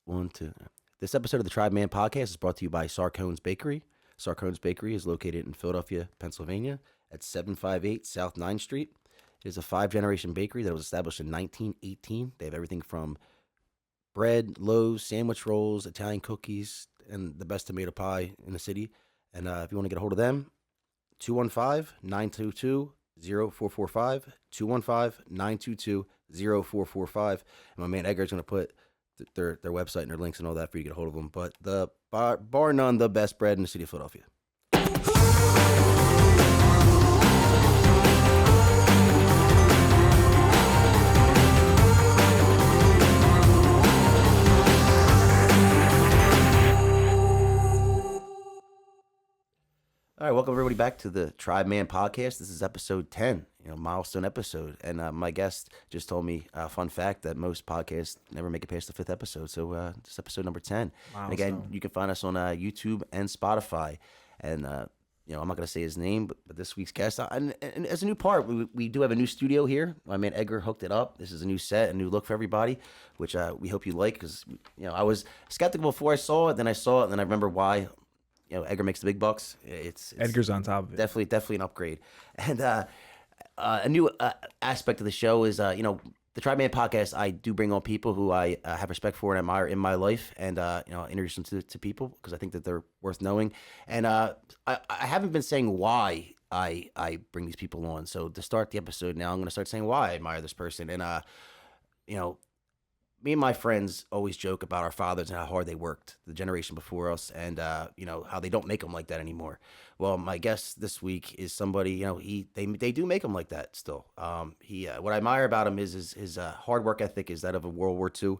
1, 2. This episode of the Tribeman Podcast is brought to you by Sarcone's Bakery. Sarcone's Bakery is located in Philadelphia, Pennsylvania at 758 South 9th Street. It is a 5-generation bakery that was established in 1918. They have everything from bread, loaves, sandwich rolls, Italian cookies, and the best tomato pie in the city. And if you want to get a hold of them, 215-922-0445, 215-922-0445. And my man Edgar's going to put their website and their links and all that for you to get a hold of them. But the bar none, the best bread in the city of Philadelphia. All right, welcome everybody back to the Tribeman Podcast. This is episode 10, milestone episode. And my guest just told me a fun fact that most podcasts never make it past the 5th episode. So this is episode number 10. And again, you can find us on YouTube and Spotify. And, I'm not going to say his name, but this week's guest, and as a new part, we do have a new studio here. My man Edgar hooked it up. This is a new set, a new look for everybody, which we hope you like because, I was skeptical before I saw it. Then I saw it, and then I remember why. Edgar makes the big bucks. It's Edgar's on top of it. Definitely an upgrade. And a new aspect of the show is, the Tribeman Podcast. I do bring on people who I have respect for and admire in my life, and introduce them to people because I think that they're worth knowing. And I haven't been saying why I bring these people on. So to start the episode now, I'm going to start saying why I admire this person. And me and my friends always joke about our fathers and how hard they worked, the generation before us, and how they don't make them like that anymore. Well, my guest this week is somebody, they do make them like that still. What I admire about him is his hard work ethic is that of a World War II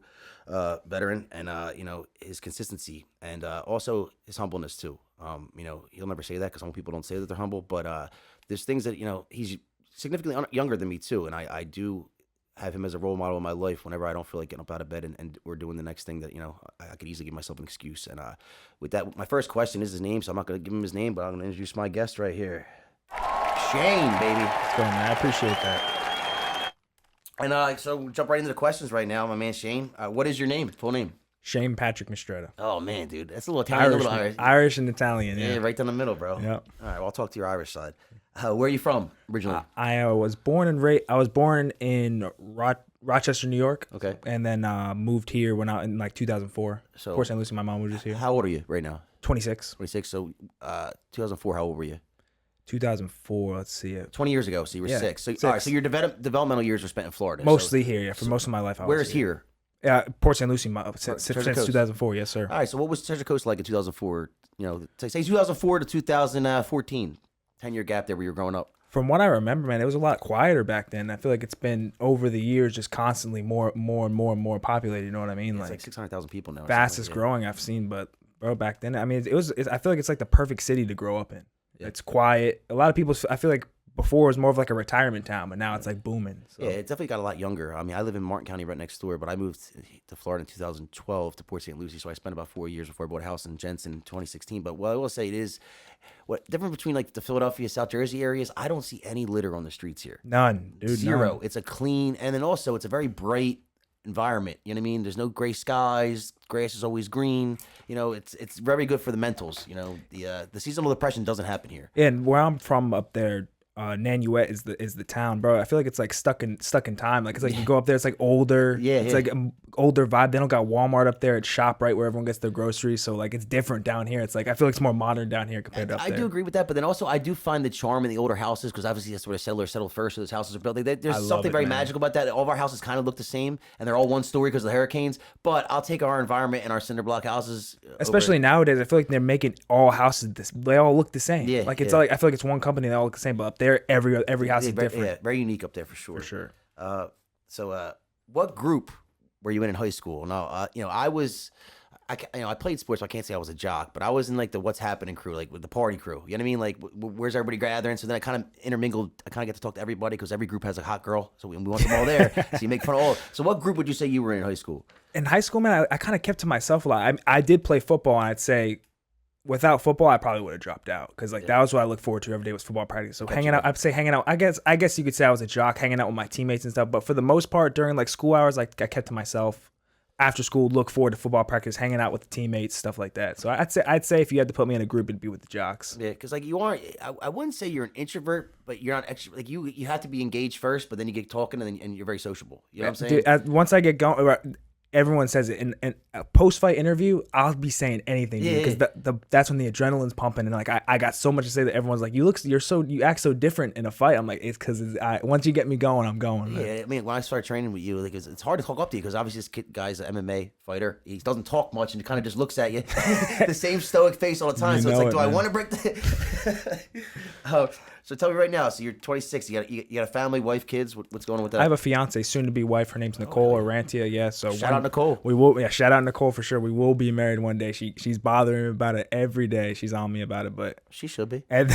veteran, and his consistency and also his humbleness too. He'll never say that because some people don't say that they're humble, but there's things that he's significantly younger than me too, and I do have him as a role model in my life whenever I don't feel like getting up out of bed and we're doing the next thing that, I could easily give myself an excuse. And with that, my first question is his name, so I'm not going to give him his name, but I'm going to introduce my guest right here. Shane, baby. Let's go, man. I appreciate that. And so we'll jump right into the questions right now, my man Shane. What is your name, full name? Shane Patrick Mistretta. Oh, man, dude. That's a little Italian. Irish and Italian, yeah. Yeah, right down the middle, bro. Yep. All right, well, I'll talk to your Irish side. Where are you from originally? I was born in Rochester, New York. Okay. And then moved here when I in 2004. So Port St. Lucie, my mom was just here. How old are you right now? 26. 26. So 2004, how old were you? 2004, let's see it. 20 years ago, so you were 6. So, 6. All right, so your developmental years were spent in Florida. Mostly here, yeah. For most of my life, I was Where's here? Port St. Lucie, since 2004, yes, sir. All right, so what was Treasure Coast like in 2004? Say 2004 to 2014. 10-year gap there where you were growing up. From what I remember, man, it was a lot quieter back then. I feel like it's been over the years just constantly more populated. You know what I mean? Yeah, it's like 600,000 people now. Fastest growing I've seen, but bro, back then, I mean, I feel like it's like the perfect city to grow up in. Yeah. It's quiet. A lot of people, I feel like before it was more of like a retirement town, but now it's like booming. So. Yeah, it definitely got a lot younger. I mean, I live in Martin County right next door, but I moved to Florida in 2012 to Port St. Lucie, so I spent about 4 years before I bought a house in Jensen in 2016. But what I will say, it is what different between like the Philadelphia, South Jersey areas. I don't see any litter on the streets here. None, dude. Zero. None. It's a clean, and then also it's a very bright environment. You know what I mean? There's no gray skies. Grass is always green. It's very good for the mentals. The seasonal depression doesn't happen here. And where I'm from up there, Nanuet is the town, bro. I feel like it's like stuck in time. Like it's like you go up there, it's like older. Yeah, it's like an older vibe. They don't got Walmart up there. It's ShopRite where everyone gets their groceries. So like it's different down here. It's like I feel like it's more modern down here compared to up there. I do agree with that, but then also I do find the charm in the older houses because obviously that's where the settlers settled first. So those houses are built. There's something very magical about that. All of our houses kind of look the same, and they're all one story because of the hurricanes. But I'll take our environment and our cinder block houses. Especially nowadays, I feel like they're making all houses they all look the same. Yeah, like it's like I feel like it's one company they all look the same, but up there every house is different. Yeah, very unique up there for sure. For sure. So what group were you in high school? No, I played sports, so I can't say I was a jock, but I was in like the What's Happening crew, like with the party crew. You know what I mean? Like, where's everybody gathering? So then I kind of intermingled. I kind of get to talk to everybody because every group has a hot girl, so we want them all there. So you make fun of all. So what group would you say you were in high school? In high school, man, I kind of kept to myself a lot. I did play football, and I'd say without football, I probably would have dropped out because that was what I looked forward to every day was football practice. So hanging out, I'd say hanging out. I guess you could say I was a jock, hanging out with my teammates and stuff. But for the most part, during like school hours, like I kept to myself. after school, look forward to football practice, hanging out with the teammates, stuff like that. So I'd say if you had to put me in a group, it'd be with the jocks. Yeah, because like you aren't. I wouldn't say you're an introvert, but you're not extra. Like you have to be engaged first, but then you get talking, and you're very sociable. You know what I'm saying? Dude, once I get going, everyone says it in a post-fight interview. I'll be saying anything because that's when the adrenaline's pumping, and like I got so much to say that everyone's like, you act so different in a fight. I'm like, it's because once you get me going, I'm going. Man. Yeah, I mean, when I started training with you, like it's hard to talk up to you because obviously this guy's an MMA fighter. He doesn't talk much and he kind of just looks at you, the same stoic face all the time. So it's like, do I want to break the? So tell me right now. So you're 26. You got a family, wife, kids. What's going on with that? I have a fiance, soon to be wife. Her name's Nicole Arantia. Yeah. So shout out Nicole. We will. Yeah. Shout out Nicole for sure. We will be married one day. She's bothering me about it every day. She's on me about it, but she should be. And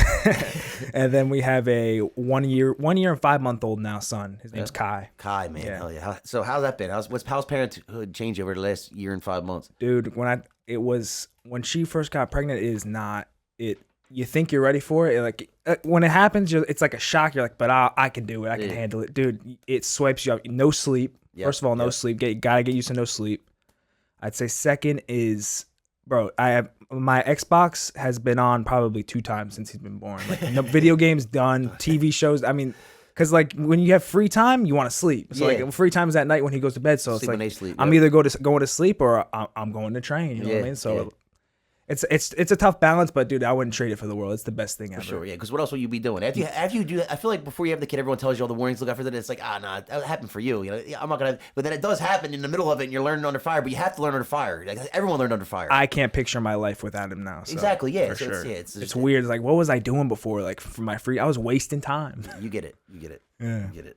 then we have a 1 year and 5 month old now son. His name's Kai. Kai, man. Yeah. Hell yeah. So how's that been? How's parenthood changed over the last year and 5 months? Dude, when she first got pregnant, it is not it. You think you're ready for it. Like when it happens, it's like a shock. You're like, but I can do it. I can handle it, dude. It swipes you up. No sleep. Yep. First of all, no sleep. Gotta get used to no sleep. I'd say second is, bro. My Xbox has been on probably 2 times since he's been born. Like no video games done, TV shows. I mean, because like when you have free time, you want to sleep. So like free time is at night when he goes to bed. So it's like I'm either going to sleep or I'm going to train. You know what I mean? So. It's a tough balance, but dude, I wouldn't trade it for the world. It's the best thing ever. For sure, yeah. Because what else will you be doing after you do that? I feel like before you have the kid, everyone tells you all the warnings. Look out for that. It's like, nah, that happened for you. You know, I'm not gonna. But then it does happen in the middle of it, and you're learning under fire. But you have to learn under fire. Like, everyone learned under fire. I can't picture my life without him now. So, exactly. Yeah. For sure. It's weird. It's like, what was I doing before? Like for my free, I was wasting time. You get it. Yeah. You get it.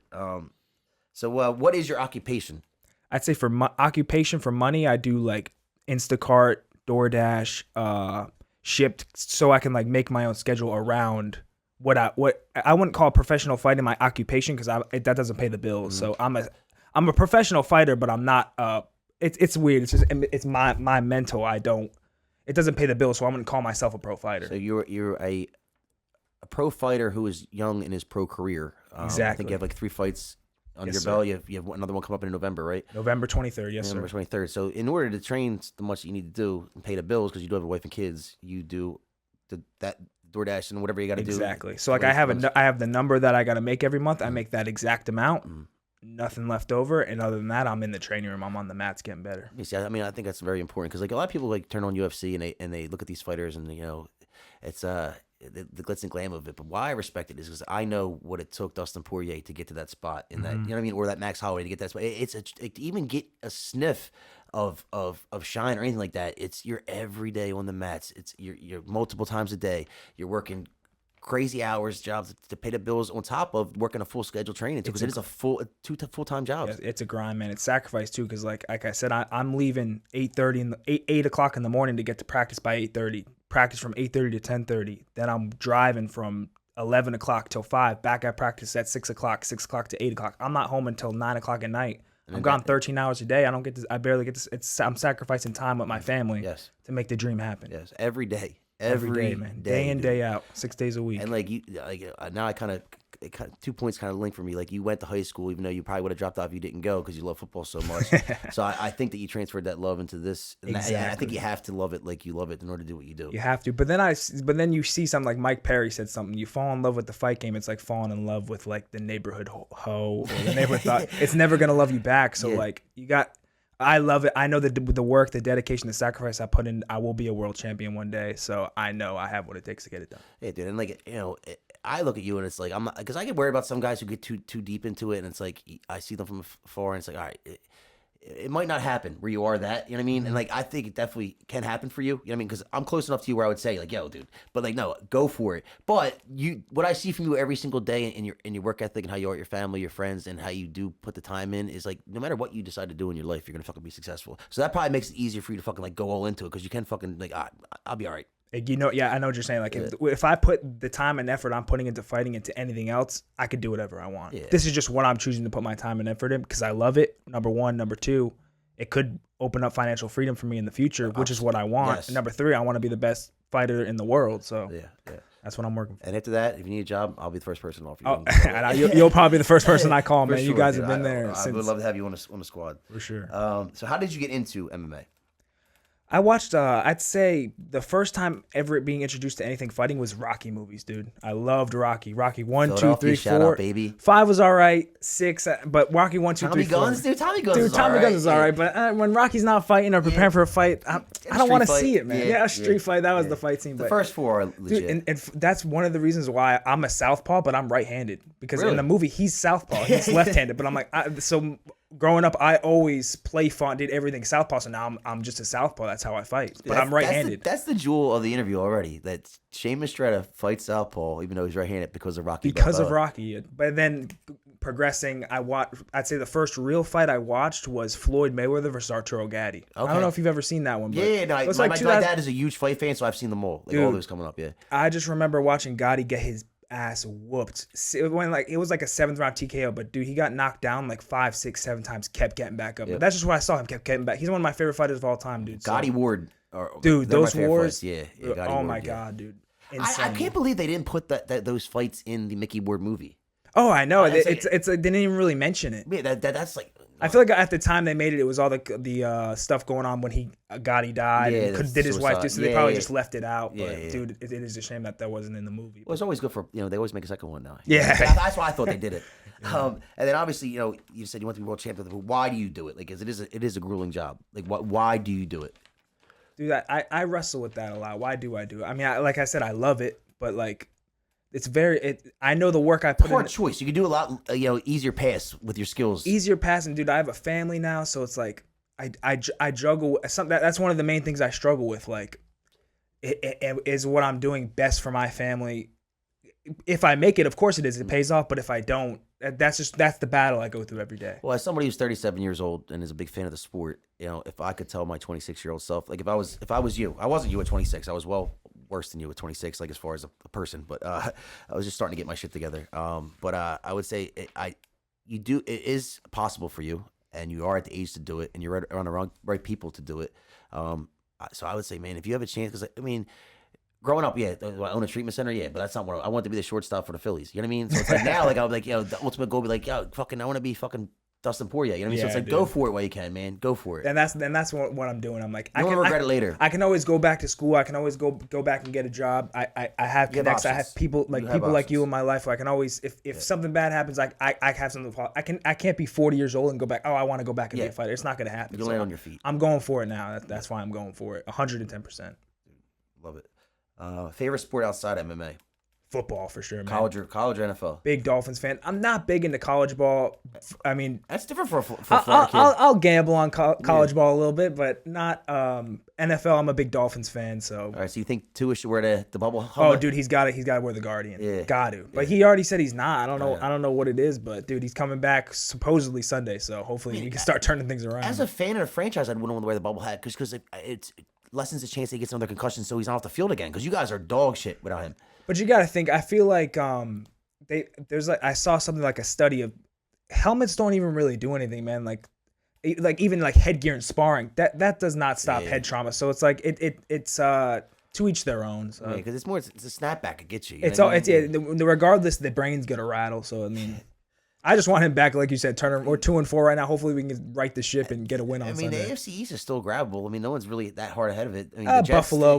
So what is your occupation? I'd say for occupation for money, I do like Instacart, DoorDash, shipped, so I can like make my own schedule around what I wouldn't call professional fighting my occupation because that doesn't pay the bills. So I'm a professional fighter, but I'm not. It's weird. It's just it's my mental. It doesn't pay the bills, so I wouldn't call myself a pro fighter. So you're a pro fighter who is young in his pro career. Exactly. I think you have like 3 fights under your belt. You have another one come up in November, right? November 23rd, yes, November 23rd. So in order to train the much that you need to do and pay the bills, because you do have a wife and kids, you do that DoorDash and whatever you got to do. Exactly. So like I have the number that I got to make every month. I make that exact amount. Nothing left over, and other than that, I'm in the training room. I'm on the mats getting better. You see, I mean, I think that's very important because like a lot of people like turn on UFC and they look at these fighters and it's the glitz and glam of it. But why I respect it is because I know what it took Dustin Poirier to get to that spot in that, you know what I mean, or that Max Holloway to get that spot. To even get a sniff of shine or anything like that. You're every day on the mats. You're multiple times a day. You're working crazy hours, jobs to pay the bills on top of working a full schedule training too, because it is a two full-time jobs. Yeah, it's a grind, man. It's sacrifice too, because like I said, I'm leaving 8 o'clock in the morning to get to practice by 8:30. Practice from 8:30 to 10:30. Then I'm driving from 11 o'clock till 5. Back at practice at 6 o'clock to 8 o'clock. I'm not home until 9 o'clock at night. I'm gone 13 hours a day. I barely get this. I'm sacrificing time with my family to make the dream happen. Yes, every day. Every day, man. Day in, day out, 6 days a week. And like now I kind of 2 points kind of link for me. Like you went to high school, even though you probably would have dropped off if you didn't go because you love football so much. So I think that you transferred that love into this. And exactly. I think you have to love it like you love it in order to do what you do. You have to. But then you see something like Mike Perry said something. You fall in love with the fight game. It's like falling in love with like the neighborhood hoe or the neighborhood thought. It's never gonna love you back. So like you got. I love it. I know that the work, the dedication, the sacrifice I put in, I will be a world champion one day. So I know I have what it takes to get it done. Yeah, dude. And like, I look at you and it's like, I'm not, because I get worried about some guys who get too deep into it. And it's like, I see them from afar and it's like, all right, it might not happen where you are that, you know what I mean? And like, I think it definitely can happen for you. You know what I mean? Because I'm close enough to you where I would say like, yo, dude, but like, no, go for it. But what I see from you every single day in your work ethic and how you are with your family, your friends, and how you do put the time in is like, no matter what you decide to do in your life, you're going to fucking be successful. So that probably makes it easier for you to fucking like go all into it. Cause you can fucking like, I'll be all right. Yeah, I know what you're saying. Like, if I put the time and effort I'm putting into fighting into anything else, I could do whatever I want. Yeah. This is just what I'm choosing to put my time and effort in because I love it. Number one. Number two, it could open up financial freedom for me in the future, which is what I want. Yes. And number three, I want to be the best fighter in the world. So yeah. That's what I'm working for. And after that, if you need a job, I'll be the first person to offer you. Oh, and you'll probably be the first person I call, man. Sure, you guys dude. have been there. I would love to have you on the squad. For sure. So how did you get into MMA? I watched, I'd say the first time ever being introduced to anything fighting was Rocky movies, dude. I loved Rocky. Rocky 1, 2, 3, 4. Out, baby. 5 was all right. 6, but Rocky 1, 2, 3, 4. Tommy Guns, dude. Tommy Guns is all right. But when Rocky's not fighting or preparing for a fight, I don't want to see it, man. Yeah, a street fight. That was the fight scene. The first 4 are legit. Dude, and that's one of the reasons why I'm a southpaw, but I'm right-handed. Because in the movie, he's southpaw. He's left-handed. But I'm like, so growing up, I always did everything southpaw. So now I'm just a southpaw. That's how I fight. But I'm right-handed. That's the jewel of the interview already. That Shane Mistretta fights southpaw, even though he's right-handed, because of Rocky. Because of Rocky. But then progressing, I'd say the first real fight I watched was Floyd Mayweather versus Arturo Gatti. Okay. I don't know if you've ever seen that one. But my dad is a huge fight fan, so I've seen them all. All those coming up, yeah. I just remember watching Gatti get his ass whooped. It was like a 7th round TKO, but dude, he got knocked down like 5, 6, 7 times, kept getting back up. But that's just what I saw him, kept getting back. He's one of my favorite fighters of all time, dude. Gotti Ward. Dude, those wars. Yeah, oh my God, dude. I can't believe they didn't put those fights in the Mickey Ward movie. Oh, I know. They didn't even really mention it. Yeah, that's like. I feel like at the time they made it, it was all the stuff going on when Gotti died and did his wife do. So they probably just left it out. But dude, it is a shame that wasn't in the movie. Well, it's always good for they always make a second one now. Yeah, that's why I thought they did it. And then obviously you said you want to be world champion. But why do you do it? Like, it is a grueling job. Like, why do you do it? Dude, I wrestle with that a lot. Why do I do it? I mean, like I said, I love it, but like. I know the work I put in. Hard choice. You can do a lot, easier pass with your skills. Easier pass, and dude, I have a family now, so it's like I juggle. That's one of the main things I struggle with. Like, is what I'm doing best for my family? If I make it, of course it is. It pays off. But if I don't, that's the battle I go through every day. Well, as somebody who's 37 years old and is a big fan of the sport, if I could tell my 26-year-old self, like if I was you, I wasn't you at 26. I was worse than you at 26, like as far as a person, but I was just starting to get my shit together. But I would say it is possible for you, and you are at the age to do it, and you're around the right people to do it. So I would say, man, if you have a chance, because I mean, growing up, do I own a treatment center? Yeah, but that's not what I want to be the shortstop for the Phillies. You know what I mean? So it's like now, like I was like, the ultimate goal would be like, I want to be fucking Dustin Poirier. You know what I mean? So it's like, go for it while you can, man. Go for it. And that's what I'm doing. I'm like, I can regret it later. I can always go back to school. I can always go back and get a job. I have connects. I have people like you in my life. Where I can always, if something bad happens, I have something. I can't be 40 years old and go back. Oh, I want to go back and be a fighter. It's not gonna happen. You land on your feet. I'm going for it now. That's why I'm going for it. 110%. Love it. Favorite sport outside MMA? Football for sure, man. College or NFL? Big Dolphins fan. I'm not big into college ball. I mean, that's different for I'll gamble on college ball a little bit, but not NFL. I'm a big Dolphins fan. So. All right. So you think Tua should wear the bubble helmet? Oh, dude, he's got to wear the Guardian. Yeah. Got to. But he already said he's not. I don't know. I don't know what it is, but dude, he's coming back supposedly Sunday. So hopefully we can start turning things around. As a fan of a franchise, I wouldn't want to wear the bubble hat because it lessens the chance he gets another concussion, so he's not off the field again. Because you guys are dog shit without him. But you got to think. I feel like I saw something like a study of helmets don't even really do anything, man. Like even like headgear and sparring that does not stop head trauma. So it's like it's to each their own. So. Yeah, because it's a snapback it gets you. Regardless, the brain's gonna rattle. So I mean. I just want him back, like you said, Turner. We're 2-4 right now. Hopefully, we can right the ship and get a win on Sunday. The AFC East is still grabbable. I mean, no one's really that hard ahead of it. I mean, the Jets, Buffalo,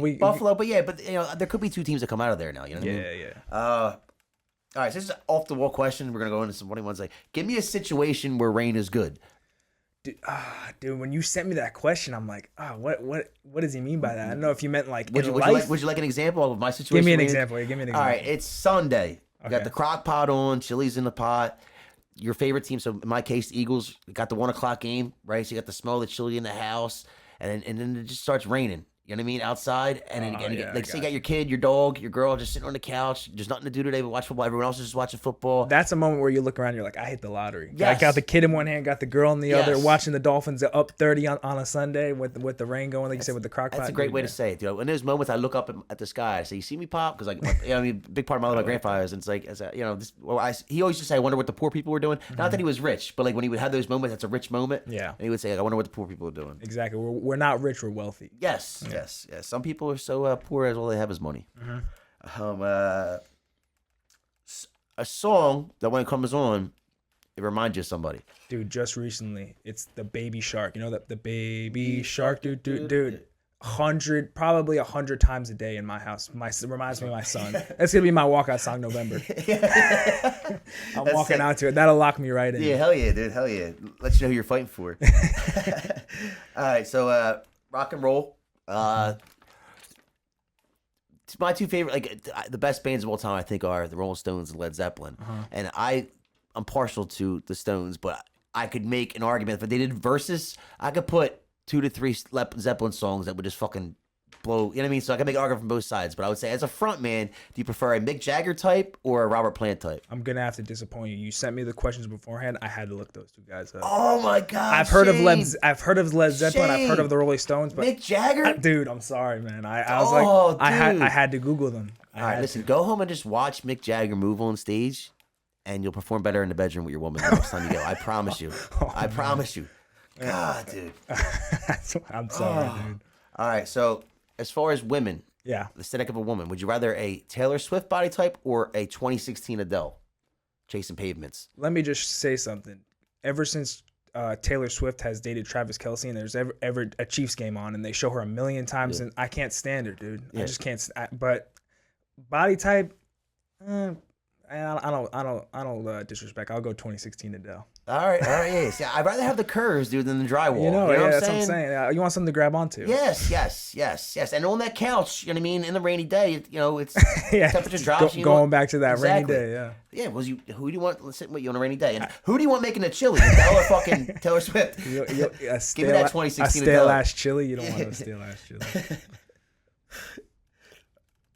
but there could be 2 teams that come out of there now. You know what I mean? Yeah. All right, so this is an off the wall question. We're gonna go into some funny ones. Like, give me a situation where rain is good. Dude, when you sent me that question, I'm like, what does he mean by that? I don't know if you meant like would you like an example of my situation? Give me an example. All right, it's Sunday. You got the crock pot on, chili's in the pot. Your favorite team, so in my case, the Eagles, got the 1 o'clock game, right? So you got the smell of the chili in the house, and then it just starts raining. You know what I mean? Outside, and then say you got your kid, your dog, your girl just sitting on the couch. There's nothing to do today but watch football. Everyone else is just watching football. That's a moment where you look around and you're like, I hit the lottery. Yes. I got the kid in one hand, got the girl in the other, watching the Dolphins up 30 on a Sunday with the rain going, like you said, with the crock pot. That's a great way to say it, dude. In those moments, I look up at the sky. I say, you see me, Pop? Because big part of my life, my grandfather is, and it's like, he always used to say, I wonder what the poor people were doing. Mm-hmm. Not that he was rich, but like when he would have those moments, that's a rich moment. Yeah. And he would say, I wonder what the poor people are doing. Exactly. We're not rich, we're wealthy. Yes. Some people are so poor as all they have is money. Mm-hmm. A song that when it comes on, it reminds you of somebody. Dude, just recently, it's the Baby Shark. You know that the Baby Shark, dude. Probably 100 times a day in my house. It reminds me of my son. That's gonna be my walkout song November. I'm walking out to it. That'll lock me right in. Yeah, hell yeah, dude, hell yeah. Let you know who you're fighting for. All right, so rock and roll. It's my two favorite, like the best bands of all time, I think, are the Rolling Stones and Led Zeppelin. And I'm partial to the Stones, but I could make an argument if they did verses. I could put 2 to 3 Zeppelin songs that would just fucking blow. You know what I mean? So I can make an argument from both sides. But I would say, as a front man, do you prefer a Mick Jagger type or a Robert Plant type? I'm gonna have to disappoint you. You sent me the questions beforehand. I had to look those two guys up. Oh my god! I've heard of Led Zeppelin. I've heard of the Rolling Stones. But Mick Jagger, dude, I'm sorry, man. I was like, I had to Google them. All right, listen. Go home and just watch Mick Jagger move on stage, and you'll perform better in the bedroom with your woman the next time you go. I promise you. I promise you. God, dude. I'm sorry, dude. All right, so as far as women, yeah, the aesthetic of a woman, would you rather a Taylor Swift body type or a 2016 Adele, Chasing Pavements? Let me just say something. Ever since Taylor Swift has dated Travis Kelce, and there's ever a Chiefs game on, and they show her a million times, and I can't stand her, dude. I just can't. But body type, I don't disrespect. I'll go 2016 Adele. All right, yeah. See, I'd rather have the curves, dude, than the drywall. You know that's what I'm saying. You want something to grab onto. Yes. And on that couch, you know what I mean, in the rainy day, it's yeah, temperature drops. Going back to that exactly. rainy day, yeah. Yeah, who do you want sitting with you on a rainy day? And who do you want making the chili? Adele or fucking Taylor Swift? Give me that 2016 a stale ass chili. You don't want a stale ass chili.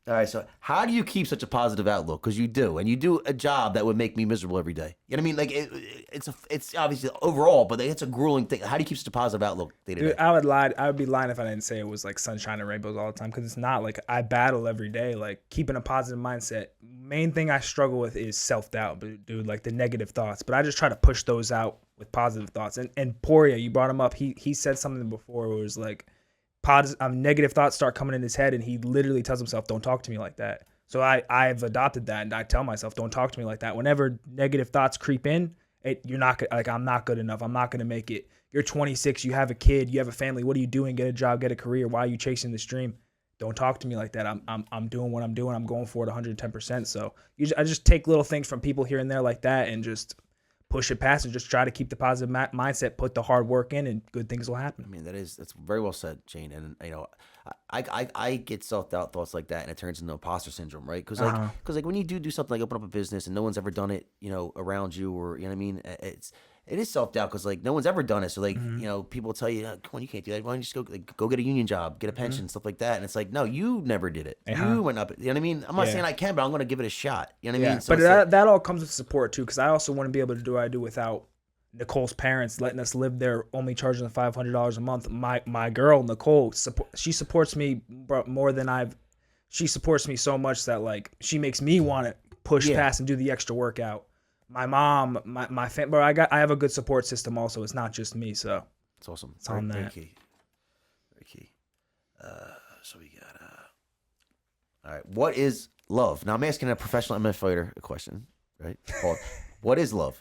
All right, so how do you keep such a positive outlook? Because you do, and you do a job that would make me miserable every day. You know what I mean? Like it's obviously overall, but it's a grueling thing. How do you keep such a positive outlook day to day? Dude, I would be lying if I didn't say it was like sunshine and rainbows all the time. Because it's not. Like, I battle every day. Like, keeping a positive mindset. Main thing I struggle with is self-doubt, dude. Like the negative thoughts. But I just try to push those out with positive thoughts. And Poria, you brought him up. He said something before where it was like, negative thoughts start coming in his head, and he literally tells himself, don't talk to me like that. So I've adopted that, and I tell myself, don't talk to me like that. Whenever negative thoughts creep in, you're not like, I'm not good enough, I'm not going to make it. You're 26, you have a kid, you have a family, what are you doing? Get a job, get a career. Why are you chasing this dream? Don't talk to me like that. I'm doing what I'm doing. I'm going for it 110%. So I just take little things from people here and there like that and just push it past and just try to keep the positive mindset, put the hard work in, and good things will happen. I mean, that's very well said, Shane. And I get self-doubt thoughts like that, and it turns into imposter syndrome, right? Because like when you do something like open up a business and no one's ever done it, around you, or you know what I mean, it is self-doubt because like no one's ever done it. So like people tell you, come on, you can't do that. Why don't you just go get a union job, get a pension, stuff like that? And it's like, no, you never did it. You went up. You know what I mean? I'm not saying I can, but I'm going to give it a shot. You know what I mean? So but that all comes with support too, because I also want to be able to do what I do without Nicole's parents letting us live there, only charging the $500 a month. My girl Nicole, she supports me more than she supports me so much that like she makes me want to push past and do the extra workout. My mom, my family, but I have a good support system also. It's not just me, so it's awesome. It's on that. Very key. So we got all right. What is love? Now I'm asking a professional MMA fighter a question, right? What is love?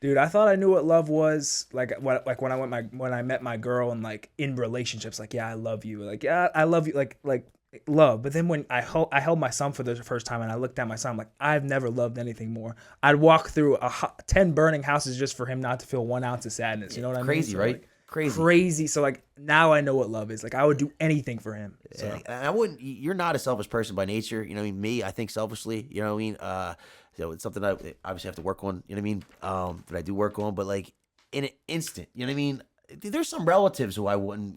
Dude, I thought I knew what love was. Like when I met my girl and like in relationships, like, yeah, I love you. Like, yeah, I love you. Like love. But then when I held my son for the first time and I looked at my son, I'm like, I've never loved anything more. I'd walk through 10 burning houses just for him not to feel 1 ounce of sadness. You know what I mean? Crazy, so, right? Like, crazy. So like now I know what love is. Like I would do anything for him. So. And I wouldn't. You're not a selfish person by nature. You know what I mean? Me, I think selfishly. You know what I mean? So it's something I obviously have to work on. You know what I mean? That I do work on. But like in an instant, you know what I mean? There's some relatives who I wouldn't,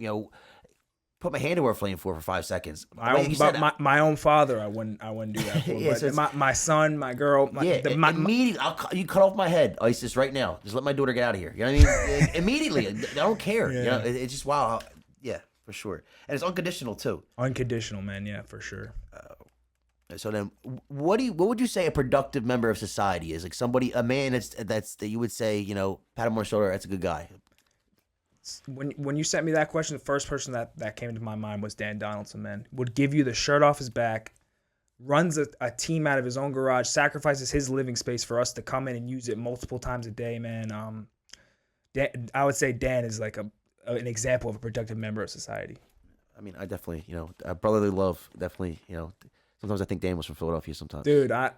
put my hand over a flame for 5 seconds. My own father, I wouldn't do that for. Yeah, so my son, my girl, immediately, you cut off my head, ISIS, right now. Just let my daughter get out of here. You know what I mean? Immediately, I don't care. Yeah. It's just wow. Yeah, for sure, and it's unconditional too. Unconditional, man. Yeah, for sure. So then, what would you say a productive member of society is? Like a man that you would say, pat him on the shoulder, that's a good guy. When you sent me that question, the first person that came to my mind was Dan Donaldson, man. Would give you the shirt off his back, runs a team out of his own garage, sacrifices his living space for us to come in and use it multiple times a day, man. I would say Dan is like an example of a productive member of society. I mean, I definitely, brotherly love, definitely, sometimes I think Dan was from Philadelphia sometimes. Dude, I'm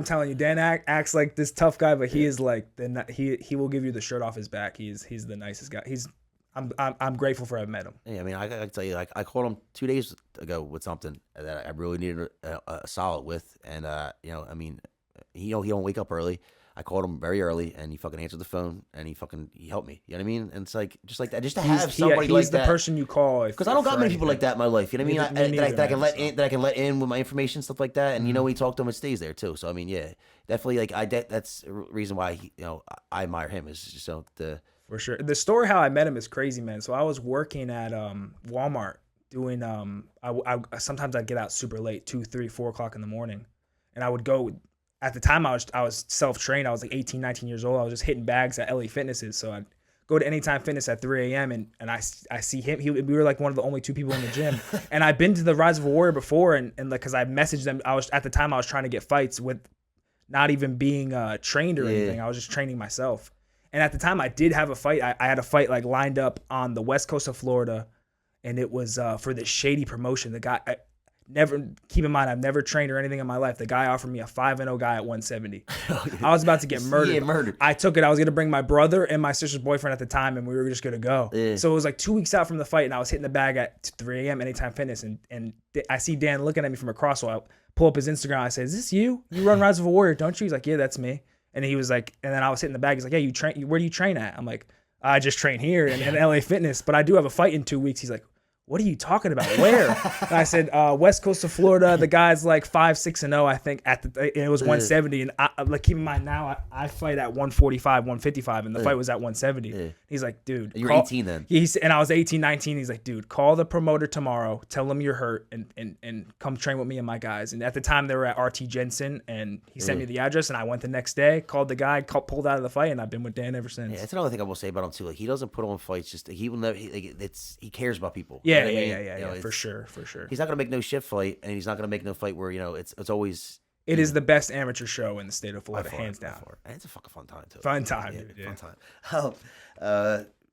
telling you, Dan acts like this tough guy, but he is like, he will give you the shirt off his back. He's the nicest guy. I'm grateful for having met him. Yeah, I mean, I can tell you, like, I called him 2 days ago with something that I really needed a solid with, and I mean, he don't wake up early. I called him very early, and he fucking answered the phone, and he helped me. You know what I mean? And it's like just like that, just to have somebody like that. He's the person you call because I don't got many people like that in my life. You know what I mean? That I can let in with my information, stuff like that. And we talk to him, it stays there too. So I mean, yeah, definitely. Like that's the reason why I admire him is just for sure. The story how I met him is crazy, man. So I was working at Walmart doing I sometimes I'd get out super late, 2, 3, 4 o'clock in the morning, and I would go. At the time, I was self-trained. I was like 18, 19 years old. I was just hitting bags at LA Fitnesses. So I'd go to Anytime Fitness at 3 a.m. and I see him. We were like one of the only 2 people in the gym. And I've been to the Rise of a Warrior before, and like because I messaged them. At the time I was trying to get fights with not even being trained or anything. I was just training myself. And at the time, I did have a fight. I had a fight like lined up on the west coast of Florida, and it was for this shady promotion. The guy. Keep in mind, I've never trained or anything in my life. The guy offered me a 5-0 guy at 170. I was about to get murdered. Yeah, murdered. I took it. I was going to bring my brother and my sister's boyfriend at the time, and we were just going to go. Yeah. So it was like 2 weeks out from the fight, and I was hitting the bag at 3 a.m. Anytime Fitness, and I see Dan looking at me from across, so I pull up his Instagram. I say, "Is this you? You run Rise of a Warrior, don't you?" He's like, "Yeah, that's me." And he was like, and then I was hitting the bag. He's like, "Yeah, you train? Where do you train at?" I'm like, "I just train here in LA Fitness, but I do have a fight in 2 weeks." He's like, "What are you talking about? Where?" And I said, "West Coast of Florida." The guy's like 5-6-0, I think. It was 170, and like keep in mind now, I fight at 145, 155, and the fight was at 170. Yeah. He's like, "Dude, you're 18 then." And I was 18, 19. He's like, "Dude, call the promoter tomorrow. Tell him you're hurt, and come train with me and my guys." And at the time, they were at RT Jensen, and he sent me the address, and I went the next day, called the guy, pulled out of the fight, and I've been with Dan ever since. Yeah, that's another thing I will say about him too. Like he doesn't put on fights. Just he will never. He cares about people. Yeah. Yeah, for sure. He's not gonna make no shit fight, and he's not gonna make no fight where it's always. It is the best amateur show in the state of Florida, hands down. And it's a fucking fun time too. Fun time, dude. Yeah. Fun time.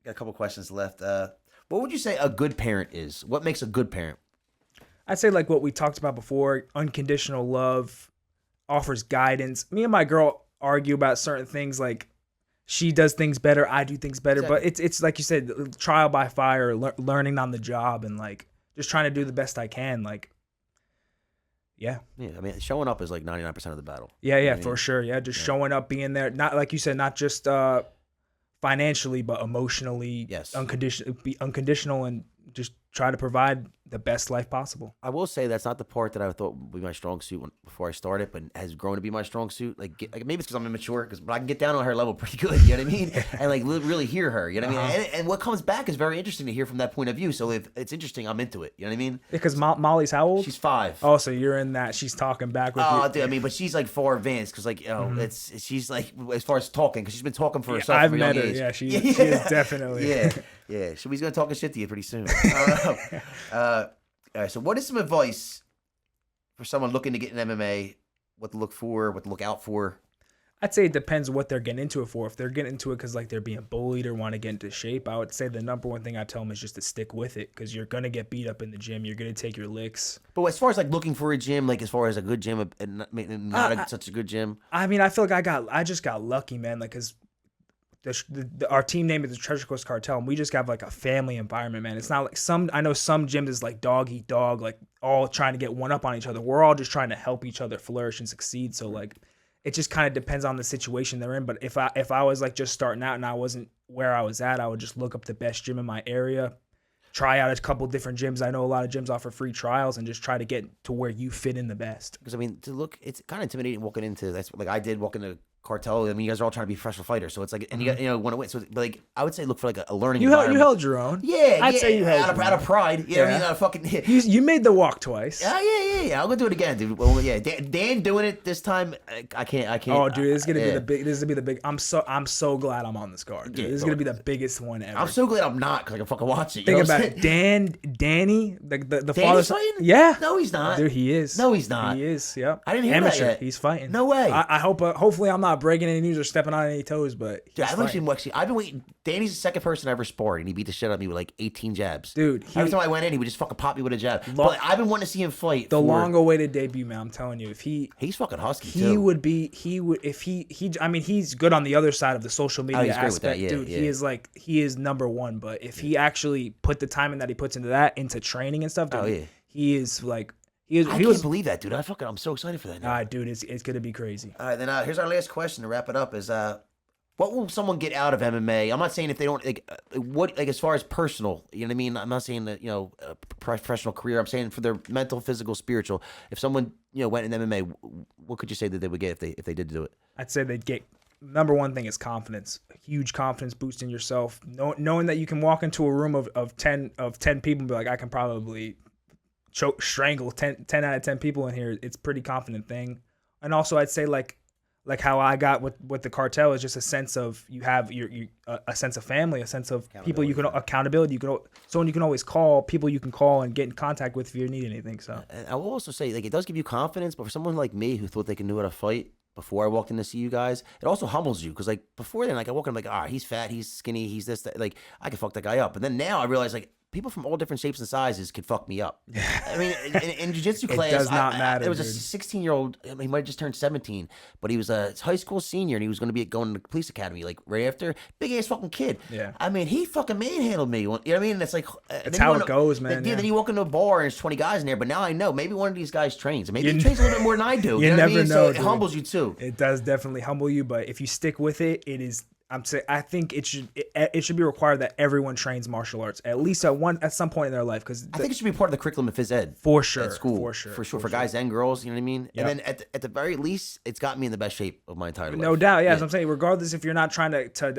Got a couple questions left. What would you say a good parent is? What makes a good parent? I'd say like what we talked about before: unconditional love, offers guidance. Me and my girl argue about certain things like. She does things better. I do things better. Exactly. But it's like you said, trial by fire, learning on the job, and like just trying to do the best I can. Like, yeah. Yeah, I mean, showing up is like 99% of the battle. Yeah, for sure. Yeah, just showing up, being there. Not like you said, not just financially, but emotionally. Yes. Be unconditional, and just try to provide the best life possible. I will say that's not the part that I thought would be my strong suit before I started, but has grown to be my strong suit. Like maybe it's because I'm immature, but I can get down on her level pretty good. You know what I mean? And like really hear her. You know what I mean? And what comes back is very interesting to hear from that point of view. So if it's interesting, I'm into it. You know what I mean? Because Molly's how old? She's 5. Oh, so you're in that. She's talking back with you. Oh, dude, I mean, but she's like far advanced because like she's like as far as talking because she's been talking for herself. I've from met a her. young age. Yeah, she is definitely. Yeah. She's gonna talking shit to you pretty soon. All right, so what is some advice for someone looking to get in MMA? What to look for? What to look out for? I'd say it depends what they're getting into it for. If they're getting into it because like they're being bullied or want to get into shape, I would say the number one thing I tell them is just to stick with it because you're gonna get beat up in the gym. You're gonna take your licks. But as far as like looking for a gym, like as far as a good gym and not such a good gym. I mean, I feel like I just got lucky, man. Like, cause our team name is the Treasure Coast Cartel, and we just have like a family environment, man. It's not like I know some gyms is like dog eat dog, like all trying to get one up on each other. We're all just trying to help each other flourish and succeed. So like, it just kind of depends on the situation they're in. But if I was like just starting out and I wasn't where I was at, I would just look up the best gym in my area, try out a couple different gyms. I know a lot of gyms offer free trials, and just try to get to where you fit in the best. Because I mean, it's kind of intimidating walking into that's like I did walk into cartel. I mean, you guys are all trying to be professional fighters, so it's like, and you got, want to win. So, but like, I would say look for like a learning. You held your own. Yeah, I'd say you held out of pride. You know what I mean? Out of fucking. You made the walk twice. Yeah. I'm gonna do it again, dude. Well, yeah, Dan doing it this time. I can't. Oh, dude, this is gonna be the big. This is gonna be the big. I'm so glad I'm on this card. Dude. This is gonna be the biggest one ever. I'm so glad I'm not, because I can fucking watch it. Think about it. Danny, the father's fighting? Yeah. No, he's not. Dude, he is. No, he's not. He is. Yep. I didn't hear Amateur. that yet. He's fighting. No way. I hope. Hopefully, I'm not breaking any news or stepping on any toes. But dude, I've been waiting. Danny's the second person I ever sparred, and he beat the shit out of me with like 18 jabs. Dude, every time I went in, he would just fucking pop me with a jab. But I've been wanting to see him fight. The long-awaited debut, man. I'm telling you, if he's fucking husky. He would. If he. I mean, he's good on the other side of the social media aspect, dude. Yeah. He is number one. But if he actually put the time in that he puts into training and stuff, dude, he is like. I can't believe that, dude. I'm so excited for that now. Dude, it's gonna be crazy. All right, then here's our last question to wrap it up: is what will someone get out of MMA? I'm not saying if they don't as far as personal. You know what I mean? I'm not saying that a professional career. I'm saying for their mental, physical, spiritual. If someone went in MMA, what could you say that they would get if they did do it? I'd say they'd get. Number one thing is confidence. A huge confidence boost in yourself. Knowing that you can walk into a room of 10 people and be like, I can probably strangle 10 out of 10 people in here. It's a pretty confident thing. And also I'd say like how I got with the cartel is just a sense of you have a sense of family, a sense of people you can accountability. Someone you can always call, people you can call and get in contact with if you need anything. So I will also say it does give you confidence, but for someone like me who thought they could know how to fight before I walked in to see you guys, it also humbles you because before then I walk in, I'm like, he's fat, he's skinny, he's this, that. I could fuck that guy up. And then now I realize people from all different shapes and sizes could fuck me up. I mean, in jiu-jitsu class, it does not matter. There was a 16-year-old. He might have just turned 17, but he was a high school senior, and he was going to be going to the police academy right after. Big ass fucking kid. Yeah. I mean, he fucking manhandled me. You know what I mean? And it's like that's how it goes, man. Then you walk into a bar and there's 20 guys in there. But now I know maybe one of these guys trains. Maybe he trains a little bit more than I do. You know never what I mean? know. So it dude. humbles you too. It does definitely humble you, but if you stick with it, it is. I think it should be required that everyone trains martial arts at least at some point in their life, because I think it should be part of the curriculum of phys ed for sure at school for sure for guys and girls. You know what I mean? Yep. And then at the very least, it's got me in the best shape of my entire life. No doubt, yeah. As I'm saying, regardless if you're not trying to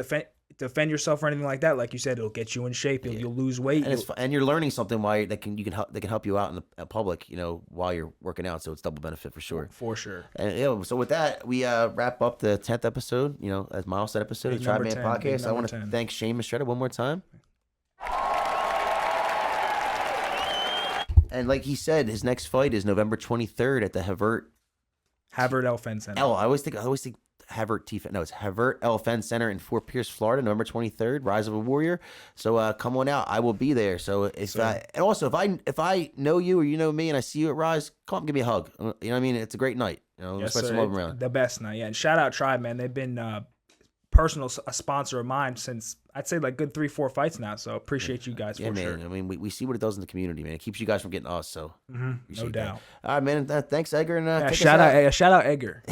defend yourself or anything like that, like you said, it'll get you in shape. You'll lose weight, and you're learning something while they can help you out in the public. While you're working out, so it's double benefit for sure. For sure. And so with that, we wrap up the 10th episode. As milestone episode of the Tribeman Podcast. I want to thank Shane Mistretta one more time. And like he said, his next fight is November 23rd at the Havert Elfen Center. I always think Havert T. No, it's Havert Elfen Center in Fort Pierce, Florida, November 23rd. Rise of a Warrior. So come on out. I will be there. So and also if I know you or you know me and I see you at Rise, come up, give me a hug. You know what I mean? It's a great night. Yes, spread some love around. The best night. Yeah, and shout out Tribe, man. They've been a sponsor of mine since I'd say good 3-4 fights now. So appreciate you guys for sure. I mean, we see what it does in the community, man. It keeps you guys from getting us. So no doubt. All right, man. Thanks, Edgar. And shout out Edgar.